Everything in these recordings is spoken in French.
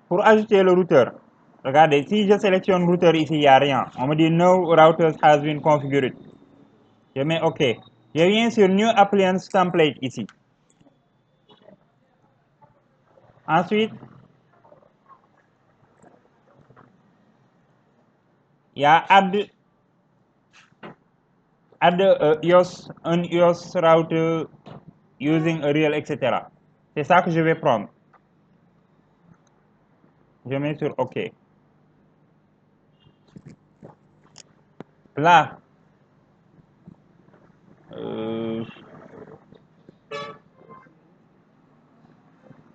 Pour ajouter le routeur, regardez, si je sélectionne routeur ici, il n'y a rien. On me dit no routers has been configured. Je mets OK. Je viens sur New Appliance Template ici. Ensuite, il y a add un iOS router using a real, etc. C'est ça que je vais prendre. Je mets sur OK. Là,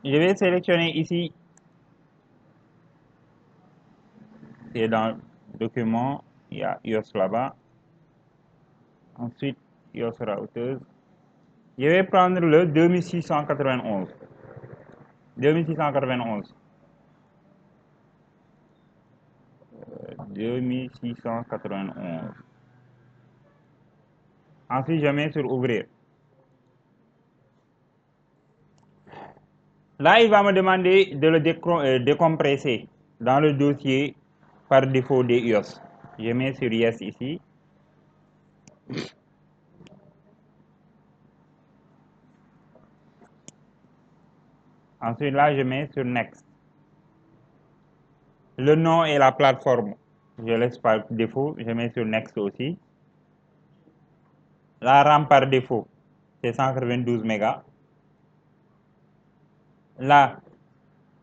je vais sélectionner ici. C'est dans document, il y a iOS là-bas. Ensuite, iOS routers. Je vais prendre le 2691. 2691. 2691. Ensuite, je mets sur ouvrir. Là, il va me demander de le décompresser dans le dossier par défaut des iOS. Je mets sur Yes ici. Ensuite, là, je mets sur Next. Le nom et la plateforme, je laisse par défaut. Je mets sur Next aussi. La RAM par défaut, c'est 192 mégas. Là,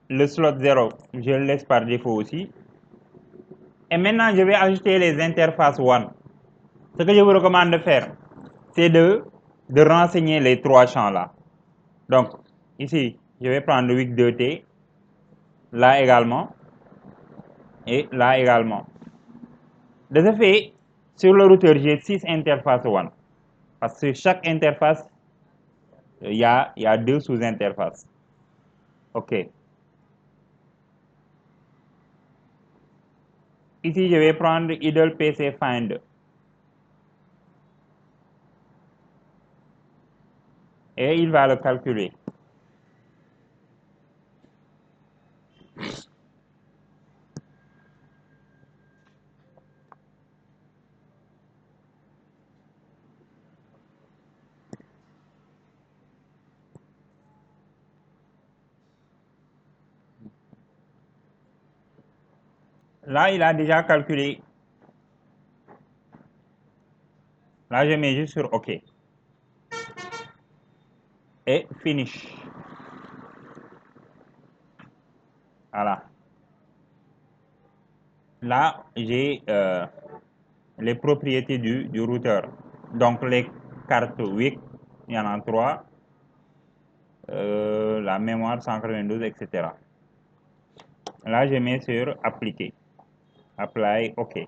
le slot 0, je le laisse par défaut aussi. Et maintenant, je vais ajouter les interfaces One. Ce que je vous recommande de faire, c'est de renseigner les trois champs là. Donc, ici, je vais prendre le WIC 2T, là également, et là également. De ce fait, sur le routeur, j'ai 6 interfaces One. Parce que chaque interface, il y a 2 sous-interfaces. OK. Ici, je vais prendre Idle PC Finder. Et il va le calculer. Là, il a déjà calculé. Là, je mets juste sur OK. Et finish. Voilà. Là, j'ai les propriétés du routeur. Donc, les cartes WIC, il y en a 3. La mémoire 192, etc. Là, je mets sur appliquer. Apply, OK.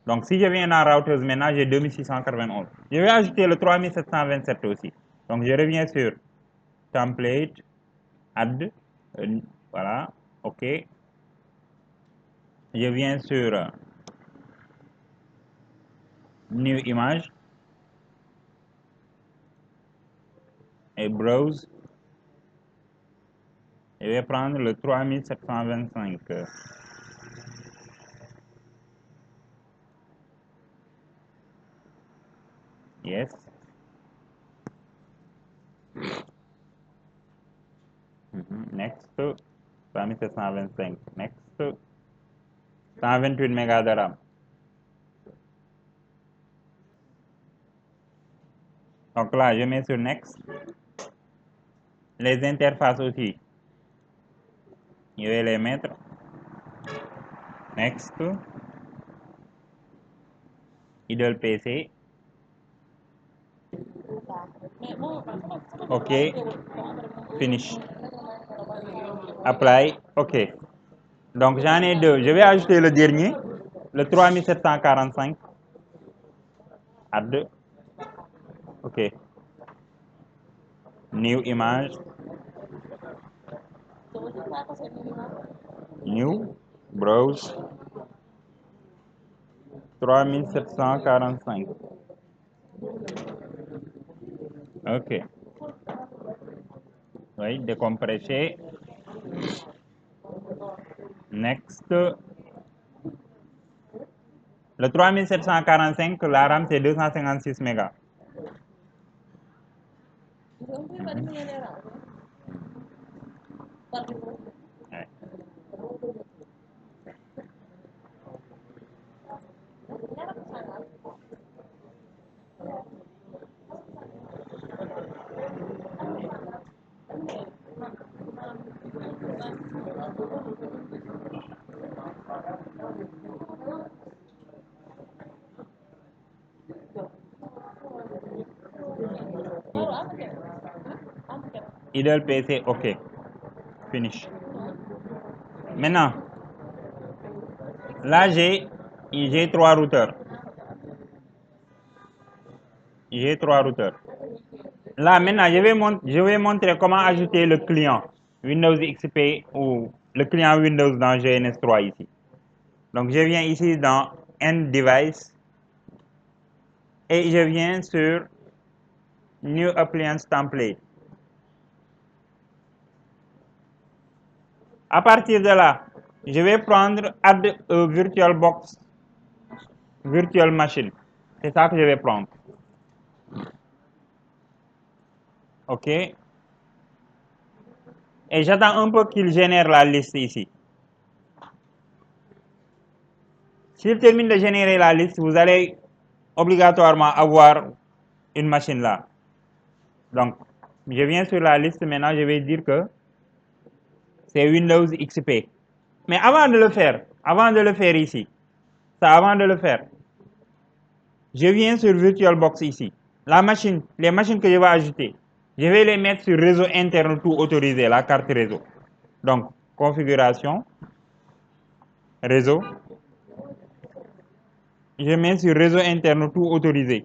Donc, si je viens dans routers, maintenant, j'ai 2691. Je vais ajouter le 3727 aussi. Donc, je reviens sur template, add, voilà, OK. Je viens sur new image et browse. Je vais prendre le 3725. Yes. Next. 3725. Next. 128 mégas de RAM. Donc là, je mets sur Next. Les interfaces aussi. Je vais les mettre. Next. Idle PC. OK. Finish. Apply. OK. Donc j'en ai deux. Je vais ajouter le dernier, le 3745. Add. OK. New image. New. Browse. 3745. OK. Oui, décompressé. Next. Le 3745, la RAM c'est 256 mégas. Ouais. Idle PC, ok. Finish. Maintenant, là j'ai trois routeurs. J'ai trois routeurs. Là, maintenant, je vais montrer comment ajouter le client Windows XP ou le client Windows dans GNS3 ici. Donc, je viens ici dans End Device et je viens sur New Appliance Template. À partir de là, je vais prendre Add a VirtualBox Virtual Machine. C'est ça que je vais prendre. OK. Et j'attends un peu qu'il génère la liste ici. S'il termine de générer la liste, vous allez obligatoirement avoir une machine là. Donc, je viens sur la liste maintenant, je vais dire que c'est Windows XP. Mais avant de le faire ici, avant de le faire, je viens sur VirtualBox ici. Les machines que je vais ajouter, je vais les mettre sur réseau interne tout autorisé, la carte réseau. Donc, configuration, réseau. Je mets sur réseau interne tout autorisé.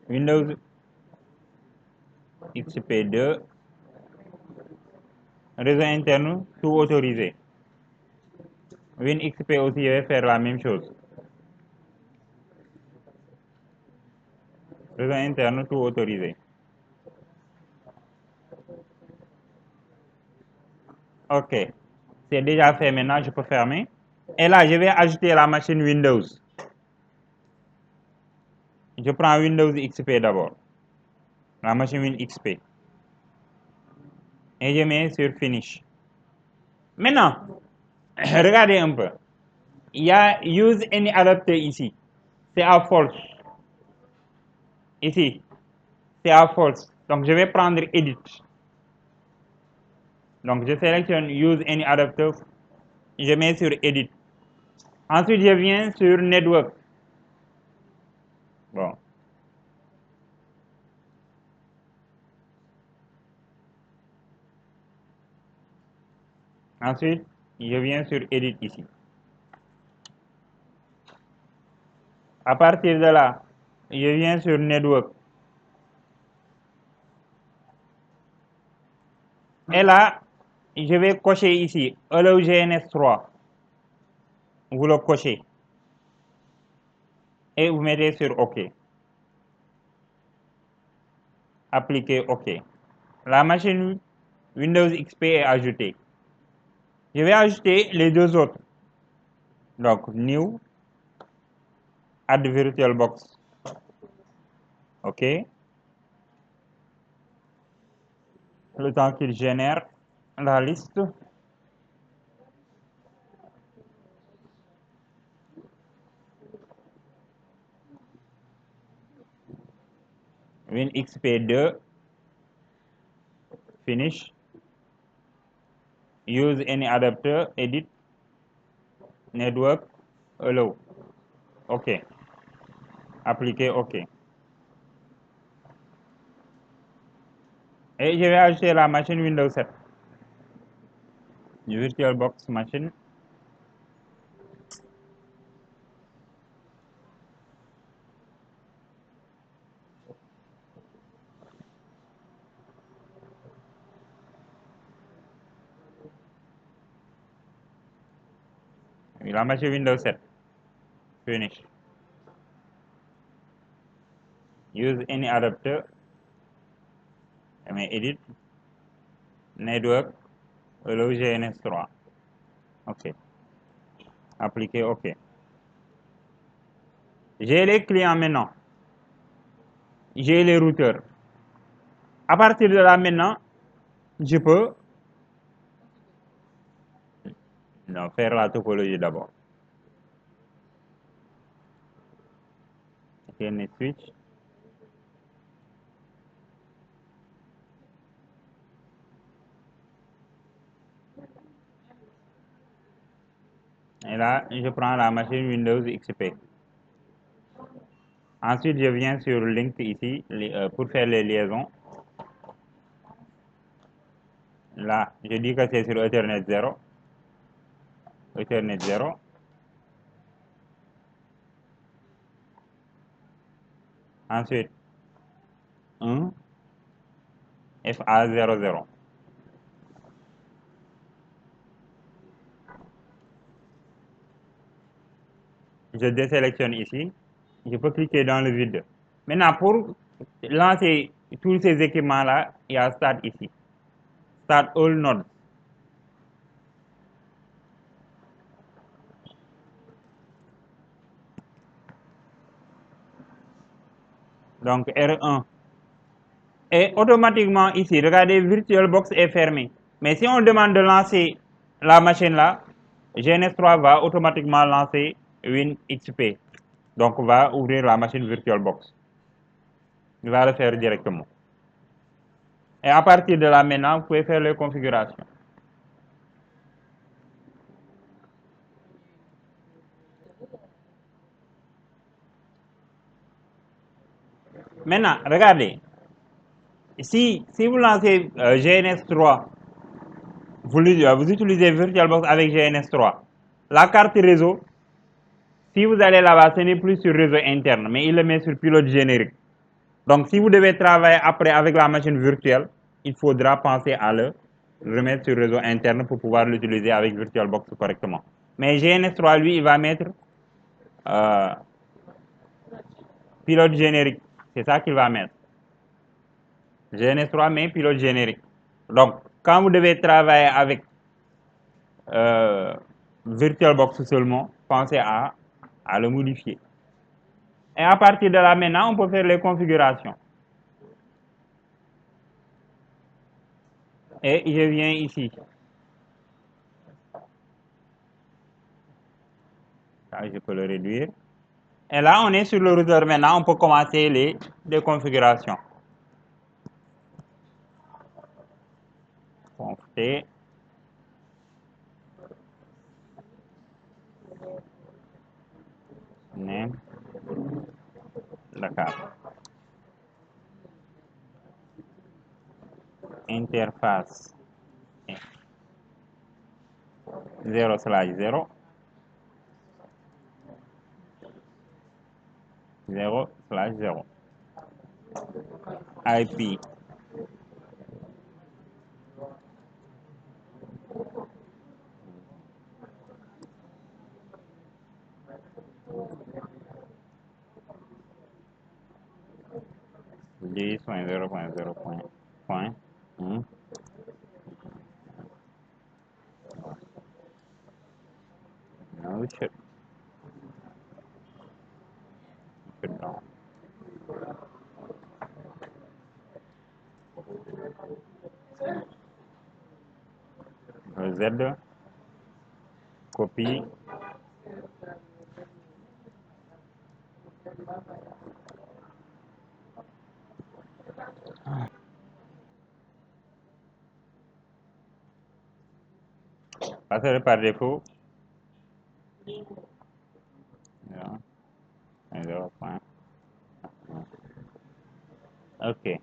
Windows XP2, réseau interne tout autorisé. WinXP aussi, je vais faire la même chose. Réseau interne tout autorisé. OK. C'est déjà fait maintenant, je peux fermer. Et là, je vais ajouter la machine Windows. Je prends Windows XP d'abord. La machine WinXP. Et je mets sur Finish. Maintenant, regardez un peu. Il y a Use Any Adapter ici. C'est à false. Ici, c'est à false. Donc, je vais prendre Edit. Donc, je sélectionne Use Any Adapter. Je mets sur Edit. Ensuite, je viens sur Network. Bon. Ensuite, je viens sur Edit ici. À partir de là, je viens sur Network. Et là, je vais cocher ici Allow GNS3. Vous le cochez. Et vous mettez sur OK. Appliquer OK. La machine Windows XP est ajoutée. Je vais ajouter les deux autres. Donc, New, Add VirtualBox. OK. Le temps qu'il génère la liste. WinXP2. Finish. Use any adapter. Edit. Network. Allow. OK. Appliquer OK. Et je vais ajouter la machine Windows 7. VirtualBox machine. La machine Windows 7. Finish. Use any adapter. I may edit. network, le GNS3. OK. Appliquer OK. J'ai les clients maintenant. J'ai les routeurs. À partir de là maintenant, je peux faire la topologie d'abord. Ethernet switch. Et là, je prends la machine Windows XP. Ensuite, je viens sur Link ici pour faire les liaisons. Là, je dis que c'est sur Ethernet 0. Ethernet 0. Ensuite, 1, FA00. Je désélectionne ici. Je peux cliquer dans le vide. Maintenant, pour lancer tous ces équipements-là, il y a Start ici. Start All Nodes. Donc R1. Et automatiquement ici, regardez, VirtualBox est fermé. Mais si on demande de lancer la machine là, GNS3 va automatiquement lancer WinXP. Donc on va ouvrir la machine VirtualBox. Il va le faire directement. Et à partir de là maintenant, vous pouvez faire les configurations. Maintenant, regardez. Si vous lancez GNS3, vous utilisez VirtualBox avec GNS3. La carte réseau, si vous allez là-bas, ce n'est plus sur réseau interne, mais il le met sur pilote générique. Donc, si vous devez travailler après avec la machine virtuelle, il faudra penser à le remettre sur réseau interne pour pouvoir l'utiliser avec VirtualBox correctement. Mais GNS3, lui, il va mettre euh, pilote générique. C'est ça qu'il va mettre. GNS3 mais pilote générique. Donc, quand vous devez travailler avec VirtualBox seulement, pensez à le modifier. Et à partir de là, maintenant, on peut faire les configurations. Et je viens ici. Ça, je peux le réduire. Et là, on est sur le routeur maintenant. On peut commencer les configurations. Conf T. Name. Dakar. Interface. 0/0. 0/0. IP. .0.0.1. No shit. Shut down. Z. Copie. Passer par défaut. 0. OK.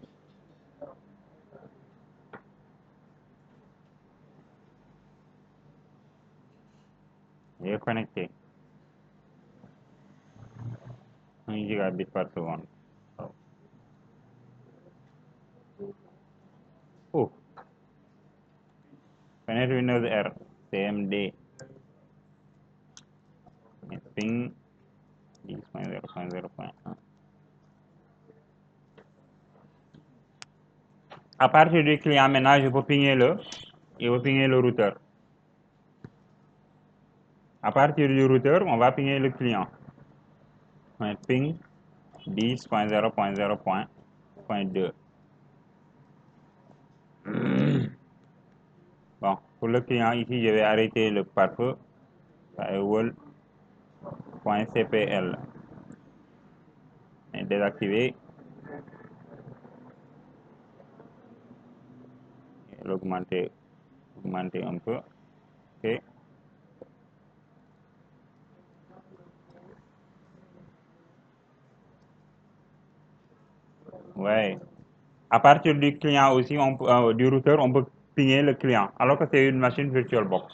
Il est connecté. 1 gigabit par seconde. Oh. Fenêtre Windows R. CMD. Ping 10.0.0.1. À partir du client, maintenant, je peux pinguer le routeur. À partir du routeur, on va pinguer le client. Ping 10.0.0.2. Bon, pour le client, ici, je vais arrêter le pare-feu. Firewall.cpl. Et désactiver. Et l'augmenter un peu. OK. Ouais. À partir du client aussi, du routeur, on peut pinguer le client, alors que c'est une machine VirtualBox.